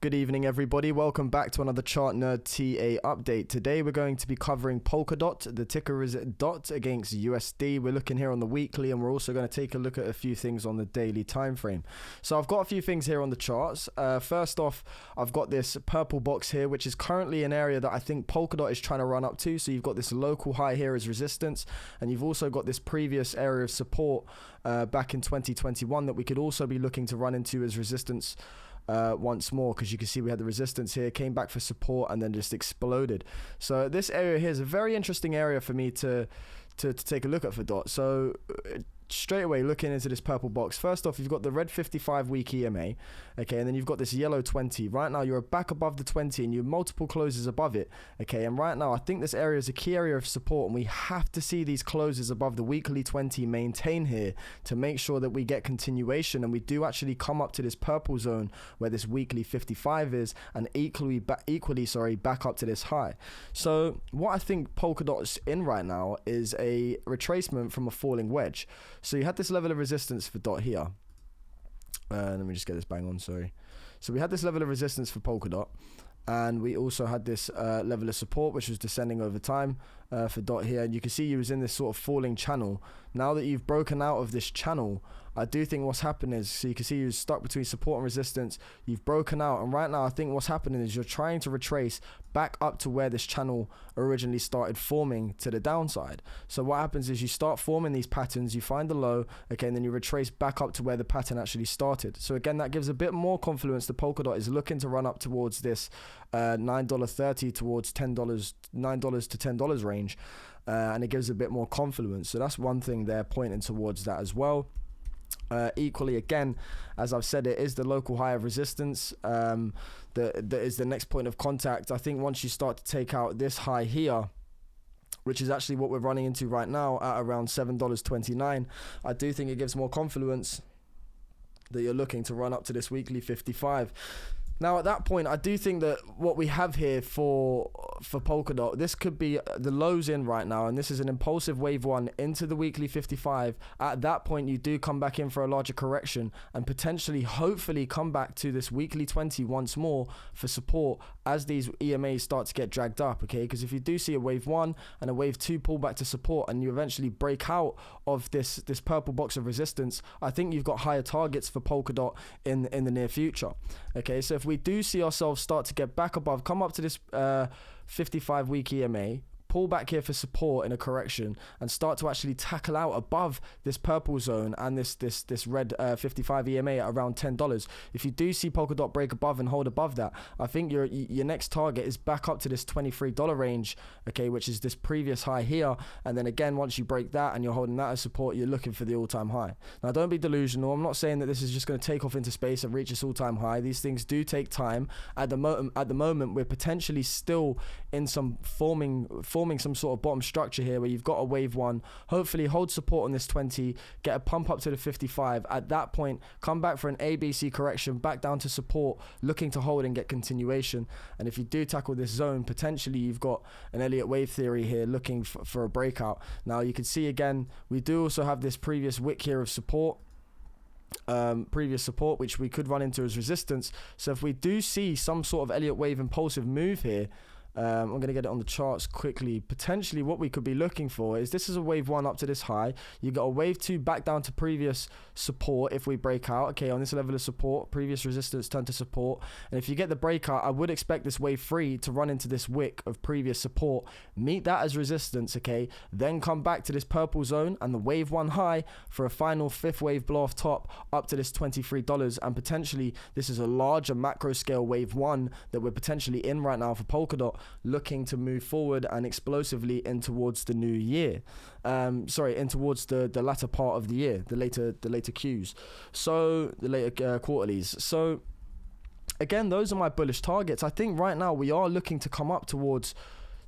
Good evening, everybody. Welcome back to another Chart Nerd TA update. Today we're going to be covering Polkadot. The ticker is DOT against USD. We're looking here on the weekly, and we're also going to take a look at a few things on the daily time frame. So I've got a few things here on the charts. First off, I've got this purple box here, which is currently an area that I think Polkadot is trying to run up to. So you've got this local high here as resistance, and you've also got this previous area of support back in 2021 that we could also be looking to run into as resistance once more, because you can see we had the resistance here, came back for support, and then just exploded. So this area here is a very interesting area for me to take a look at for DOT. So straight away looking into this purple box, first off you've got the red 55 week EMA, okay, and then you've got this yellow 20. Right now you're back above the 20 and you have multiple closes above it, okay, and right now I think this area is a key area of support, and we have to see these closes above the weekly 20 maintain here to make sure that we get continuation and we do actually come up to this purple zone where this weekly 55 is, and equally back up to this high. So what I think Polkadot's in right now is a retracement from a falling wedge. So you had this level of resistance for DOT here. Let me just get this bang on, sorry. So we had this level of resistance for Polkadot, and we also had this level of support which was descending over time for DOT here, and you can see you was in this sort of falling channel. Now that you've broken out of this channel, I do think what's happened is, so you can see you're stuck between support and resistance, you've broken out, and right now I think what's happening is you're trying to retrace back up to where this channel originally started forming to the downside. So what happens is you start forming these patterns, you find the low, okay, and then you retrace back up to where the pattern actually started. So again, that gives a bit more confluence. The Polkadot is looking to run up towards this $9.30 towards $10, $9 to $10 range, and it gives a bit more confluence. So that's one thing they're pointing towards that as well. Equally, again, as I've said, it is the local high of resistance that is the next point of contact. I think once you start to take out this high here, which is actually what we're running into right now at around $7.29, I do think it gives more confluence that you're looking to run up to this weekly 55. Now at that point, I do think that what we have here for Polkadot, this could be the lows in right now, and this is an impulsive wave one into the weekly 55. At that point, you do come back in for a larger correction and potentially, hopefully, come back to this weekly 20 once more for support as these EMAs start to get dragged up, okay? Because if you do see a wave one and a wave two pull back to support and you eventually break out of this purple box of resistance, I think you've got higher targets for Polkadot in the near future, okay? So if we do see ourselves start to get back above, come up to this 55 week EMA, pull back here for support in a correction, and start to actually tackle out above this purple zone and this red 55 EMA at around $10. If you do see Polkadot break above and hold above that, I think your next target is back up to this $23 range, okay, which is this previous high here. And then again, once you break that and you're holding that as support, you're looking for the all-time high. Now, don't be delusional. I'm not saying that this is just going to take off into space and reach its all-time high. These things do take time. At the moment, we're potentially still in some forming some sort of bottom structure here where you've got a wave one, hopefully hold support on this 20, get a pump up to the 55. At that point, come back for an ABC correction, back down to support, looking to hold and get continuation. And if you do tackle this zone, potentially you've got an Elliott wave theory here looking for a breakout. Now you can see again, we do also have this previous wick here of support, which we could run into as resistance. So if we do see some sort of Elliott wave impulsive move here, I'm going to get it on the charts quickly. Potentially what we could be looking for is, this is a wave one up to this high. You got a wave two back down to previous support if we break out, okay, on this level of support, previous resistance turn to support. And if you get the breakout, I would expect this wave three to run into this wick of previous support, meet that as resistance, okay, then come back to this purple zone and the wave one high for a final fifth wave blow off top up to this $23. And potentially this is a larger macro scale wave one that we're potentially in right now for Polkadot, looking to move forward and explosively in towards the new year. In towards the latter part of the year, the later Qs, so the later quarterlies. So again, those are my bullish targets. I think right now we are looking to come up towards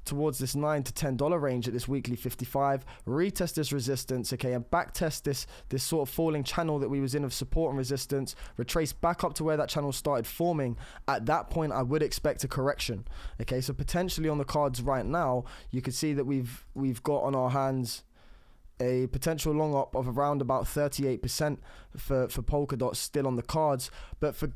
this $9 to $10 range at this weekly 55, retest this resistance, okay, and backtest this sort of falling channel that we was in of support and resistance, retrace back up to where that channel started forming. At that point, I would expect a correction, okay. So potentially on the cards right now, you could see that we've got on our hands a potential long up of around about 38% for Polkadot still on the cards. But for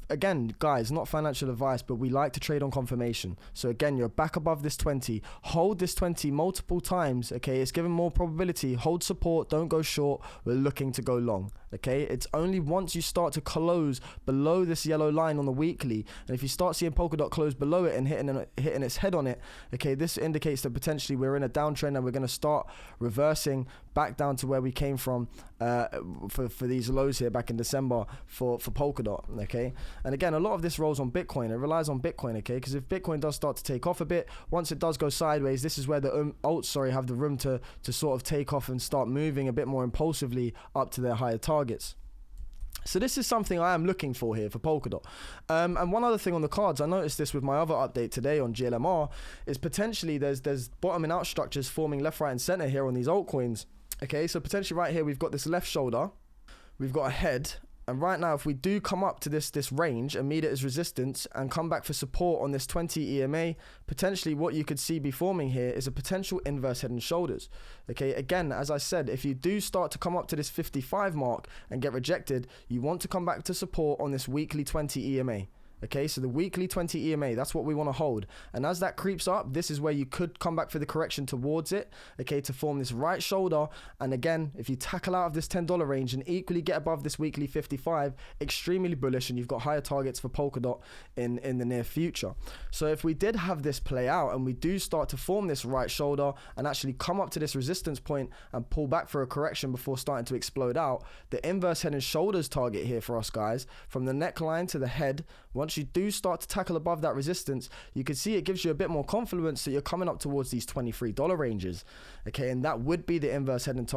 again, guys, not financial advice, but we like to trade on confirmation. So again, you're back above this 20. Hold this 20 multiple times. Okay, it's given more probability. Hold support. Don't go short. We're looking to go long. Okay, it's only once you start to close below this yellow line on the weekly, and if you start seeing Polkadot close below it and hitting its head on it, okay, this indicates that potentially we're in a downtrend and we're going to start reversing back down to where we came from for these lows here back in December for Polkadot. Okay, and again, a lot of this rolls on Bitcoin. It relies on Bitcoin. Okay, because if Bitcoin does start to take off a bit, once it does go sideways, this is where the alts have the room to sort of take off and start moving a bit more impulsively up to their higher targets. So this is something I am looking for here for Polkadot. And one other thing on the cards, I noticed this with my other update today on GLMR, is potentially there's bottoming out structures forming left, right, and center here on these altcoins. Okay, so potentially right here we've got this left shoulder, we've got a head, and right now if we do come up to this range and meet it as resistance and come back for support on this 20 EMA, potentially what you could see be forming here is a potential inverse head and shoulders. Okay, again, as I said, if you do start to come up to this 55 mark and get rejected, you want to come back to support on this weekly 20 EMA. Okay, so the weekly 20 EMA, that's what we want to hold. And as that creeps up, this is where you could come back for the correction towards it, okay, to form this right shoulder. And again, if you tackle out of this $10 range and equally get above this weekly 55, extremely bullish, and you've got higher targets for Polkadot in the near future. So if we did have this play out and we do start to form this right shoulder and actually come up to this resistance point and pull back for a correction before starting to explode out, the inverse head and shoulders target here for us, guys, from the neckline to the head, once you do start to tackle above that resistance, you can see it gives you a bit more confidence that you're coming up towards these $23 ranges. Okay, and that would be the inverse head and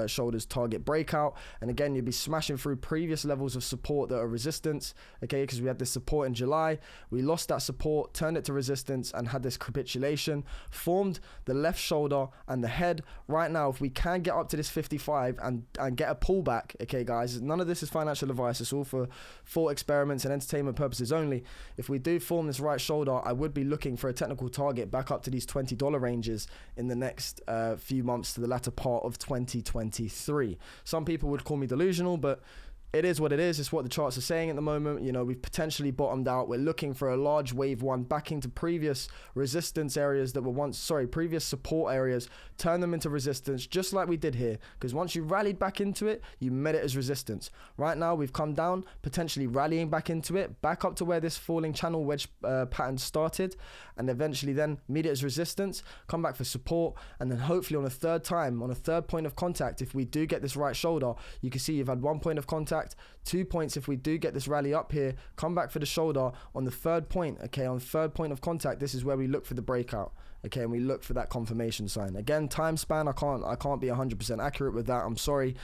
shoulders target breakout. And again, you'd be smashing through previous levels of support that are resistance. Okay, because we had this support in July, we lost that support, turned it to resistance, and had this capitulation, formed the left shoulder and the head. Right now, if we can get up to this 55 and get a pullback, okay, guys, none of this is financial advice. It's all for thought experiments and entertainment purposes only. If we do form this right shoulder, I would be looking for a technical target back up to these $20 ranges in the next few months to the latter part of 2023. Some people would call me delusional, but it is what it is. It's what the charts are saying at the moment. You know, we've potentially bottomed out. We're looking for a large wave one back into previous resistance areas that were previous support areas, turn them into resistance, just like we did here. Because once you rallied back into it, you met it as resistance. Right now, we've come down, potentially rallying back into it, back up to where this falling channel wedge pattern started, and eventually then meet it as resistance, come back for support, and then hopefully on a third point of contact, if we do get this right shoulder, you can see you've had 1 point of contact, 2 points if we do get this rally up here, come back for the shoulder on the third point. Okay, on third point of contact, this is where we look for the breakout. Okay, and we look for that confirmation sign. Again, time span, I can't be 100% accurate with that, I'm sorry,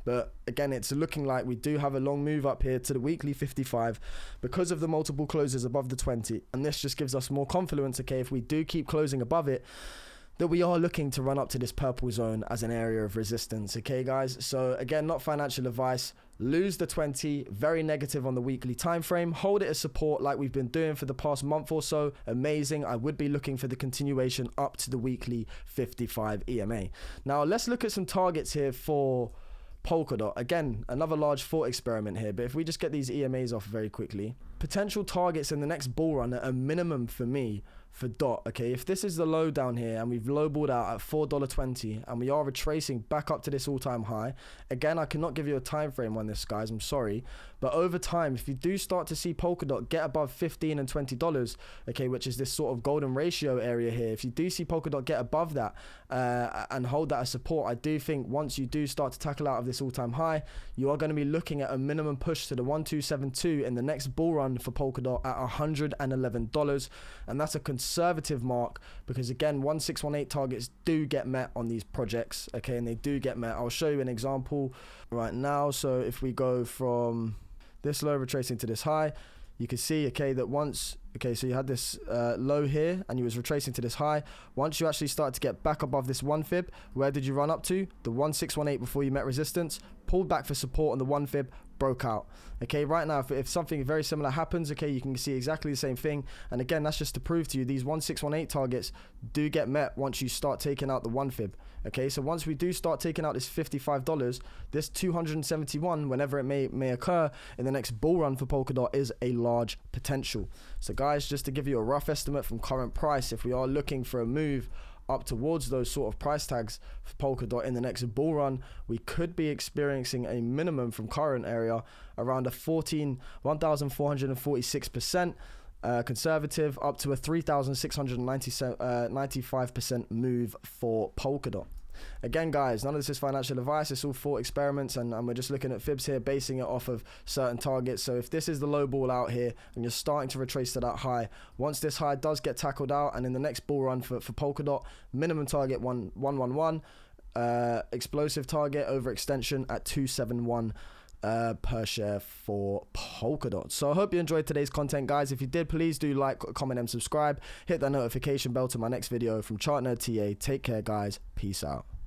but again, it's looking like we do have a long move up here to the weekly 55 because of the multiple closes above the 20, and this just gives us more confidence. Okay, if we do keep closing above it, that we are looking to run up to this purple zone as an area of resistance. Okay, guys, so again, not financial advice. Lose the 20, very negative on the weekly time frame. Hold it as support like we've been doing for the past month or so. Amazing. I would be looking for the continuation up to the weekly 55 EMA. Now let's look at some targets here for Polkadot. Again, another large thought experiment here, but if we just get these EMAs off very quickly, potential targets in the next bull run at a minimum for me for DOT. Okay, if this is the low down here and we've lowballed out at $4.20 and we are retracing back up to this all-time high, again, I cannot give you a time frame on this, guys, I'm sorry, but over time, if you do start to see Polkadot get above $15 and $20, okay, which is this sort of golden ratio area here, if you do see Polkadot get above that and hold that as support, I do think once you do start to tackle out of this all-time high, you are going to be looking at a minimum push to the 1272 in the next bull run for Polkadot at $111, and that's a conservative mark because again, 1618 targets do get met on these projects, okay, and they do get met. I'll show you an example right now. So if we go from this low retracing to this high, you can see, okay, that once, okay, so you had this low here and you was retracing to this high. Once you actually start to get back above this 1 fib, where did you run up to? The 1618 before you met resistance, pulled back for support on the 1 fib, broke out. Okay, right now, if something very similar happens, okay, you can see exactly the same thing. And again, that's just to prove to you these 1618 targets do get met once you start taking out the 1 fib. Okay, so once we do start taking out this $55, this 271, whenever it may occur in the next bull run for Polkadot, is a large potential. So guys, just to give you a rough estimate from current price, if we are looking for a move up towards those sort of price tags for Polkadot in the next bull run, we could be experiencing a minimum from current area around a 1,446% conservative, up to a 3,695% move for Polkadot. Again, guys, none of this is financial advice. It's all thought experiments, and we're just looking at fibs here, basing it off of certain targets. So if this is the low ball out here and you're starting to retrace to that high, once this high does get tackled out, and in the next bull run for Polkadot, minimum target 111, explosive target overextension at 271 per share for Polkadot. So I hope you enjoyed today's content, guys. If you did, please do like, comment, and subscribe. Hit that notification bell to my next video. From Chart Nerd TA, take care, guys. Peace out.